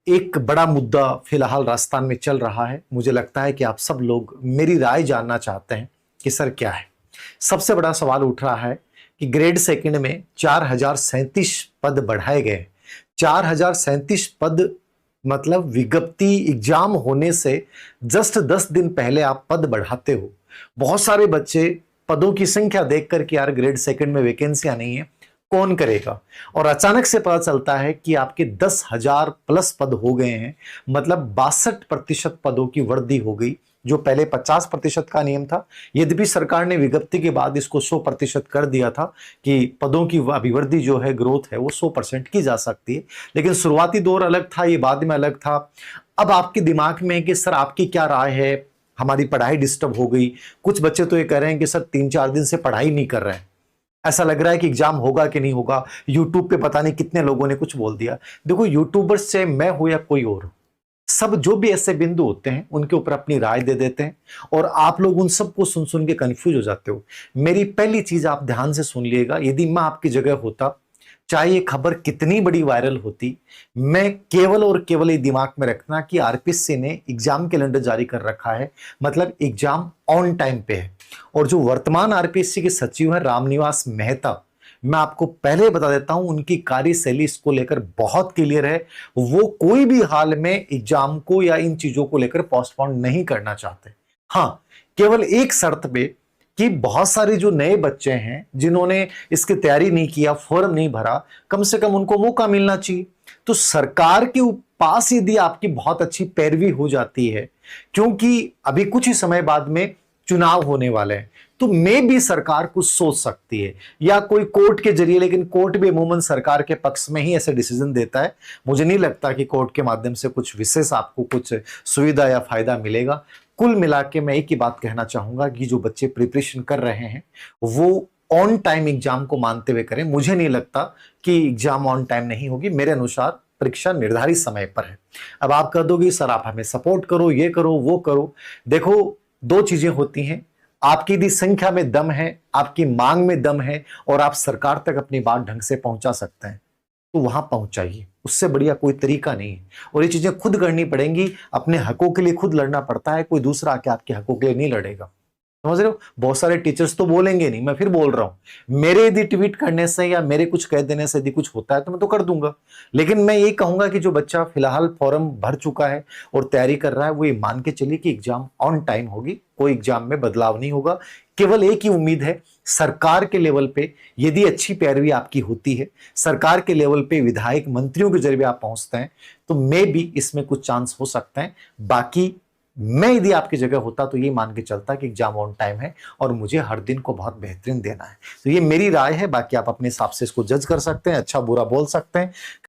एक बड़ा मुद्दा फिलहाल राजस्थान में चल रहा है। मुझे लगता है कि आप सब लोग मेरी राय जानना चाहते हैं कि सर क्या है। सबसे बड़ा सवाल उठ रहा है कि ग्रेड सेकंड में 4037 पद बढ़ाए गए। 4037 पद मतलब विज्ञप्ति एग्जाम होने से जस्ट 10 दिन पहले आप पद बढ़ाते हो। बहुत सारे बच्चे पदों की संख्या देखकर कि यार ग्रेड सेकंड में वैकेंसियां नहीं है, कौन करेगा, और अचानक से पता चलता है कि आपके 10,000 प्लस पद हो गए हैं। मतलब 62% पदों की वृद्धि हो गई, जो पहले 50% का नियम था। यद्यपि सरकार ने विज्ञप्ति के बाद इसको 100% कर दिया था कि पदों की अभिवृद्धि जो है, ग्रोथ है, वो 100% की जा सकती है। लेकिन शुरुआती दौर अलग था, ये बाद में अलग था। अब आपके दिमाग में है कि सर आपकी क्या राय है, हमारी पढ़ाई डिस्टर्ब हो गई। कुछ बच्चे तो ये कह रहे हैं कि सर 3-4 दिन से पढ़ाई नहीं कर रहे हैं, ऐसा लग रहा है कि एग्जाम होगा कि नहीं होगा। यूट्यूब पे पता नहीं कितने लोगों ने कुछ बोल दिया। देखो, यूट्यूबर्स से मैं हो या कोई और, सब जो भी ऐसे बिंदु होते हैं उनके ऊपर अपनी राय दे देते हैं और आप लोग उन सबको सुन सुन के कंफ्यूज हो जाते हो। मेरी पहली चीज आप ध्यान से सुन लिएगा, यदि मैं आपकी जगह होता, चाहे ये खबर कितनी बड़ी वायरल होती, मैं केवल और केवल ये दिमाग में रखना कि आरपीएससी ने एग्जाम कैलेंडर जारी कर रखा है, मतलब एग्जाम ऑन टाइम पे है। और जो वर्तमान आरपीएससी के सचिव हैं रामनिवास मेहता, मैं आपको पहले बता देता हूं, उनकी कार्यशैली इसको लेकर बहुत क्लियर है। वो कोई भी हाल में एग्जाम को या इन चीजों को लेकर पोस्टपोन नहीं करना चाहते। हाँ, केवल एक शर्त पे कि बहुत सारे जो नए बच्चे हैं जिन्होंने इसकी तैयारी नहीं किया, फॉर्म नहीं भरा, कम से कम उनको मौका मिलना चाहिए। तो सरकार के पास यदि आपकी बहुत अच्छी पैरवी हो जाती है, क्योंकि अभी कुछ ही समय बाद में चुनाव होने वाले हैं, तो मैं भी सरकार कुछ सोच सकती है या कोई कोर्ट के जरिए, लेकिन कोर्ट भी अमूमन सरकार के पक्ष में ही ऐसे डिसीजन देता है। मुझे नहीं लगता कि कोर्ट के माध्यम से कुछ विशेष आपको कुछ सुविधा या फायदा मिलेगा। कुल मिला के मैं एक ही बात कहना चाहूंगा कि जो बच्चे प्रिपरेशन कर रहे हैं वो ऑन टाइम एग्जाम को मानते हुए करें। मुझे नहीं लगता कि एग्जाम ऑन टाइम नहीं होगी, मेरे अनुसार परीक्षा निर्धारित समय पर है। अब आप कह दोगे सर आप हमें सपोर्ट करो, ये करो, वो करो। देखो, दो चीजें होती हैं, आपकी यदि संख्या में दम है, आपकी मांग में दम है और आप सरकार तक अपनी बात ढंग से पहुंचा सकते हैं, तो वहां पहुंचाइए। उससे बढ़िया कोई तरीका नहीं है। और ये चीजें खुद करनी पड़ेंगी, अपने हकों के लिए खुद लड़ना पड़ता है, कोई दूसरा आके आपके हकों के लिए नहीं लड़ेगा। समझ रहे हो? बहुत सारे टीचर्स तो बोलेंगे नहीं, मैं फिर बोल रहा हूं, मेरे यदि ट्वीट करने से या मेरे कुछ कह देने से यदि कुछ होता है तो मैं तो कर दूंगा। लेकिन मैं ये कहूंगा कि जो बच्चा फिलहाल फॉर्म भर चुका है और तैयारी कर रहा है, वो ये मान के चलिए कि एग्जाम ऑन टाइम होगी, कोई एग्जाम में बदलाव नहीं होगा। केवल एक ही उम्मीद है, सरकार के लेवल पे यदि अच्छी पैरवी आपकी होती है, सरकार के लेवल पे विधायक मंत्रियों के जरिए आप पहुंचते हैं, तो मे भी इसमें कुछ चांस हो सकते हैं। बाकी मैं यदि आपकी जगह होता तो ये मान के चलता कि एग्जाम ऑन टाइम है और मुझे हर दिन को बहुत बेहतरीन देना है। तो ये मेरी राय है, बाकी आप अपने हिसाब से इसको जज कर सकते हैं, अच्छा बुरा बोल सकते हैं।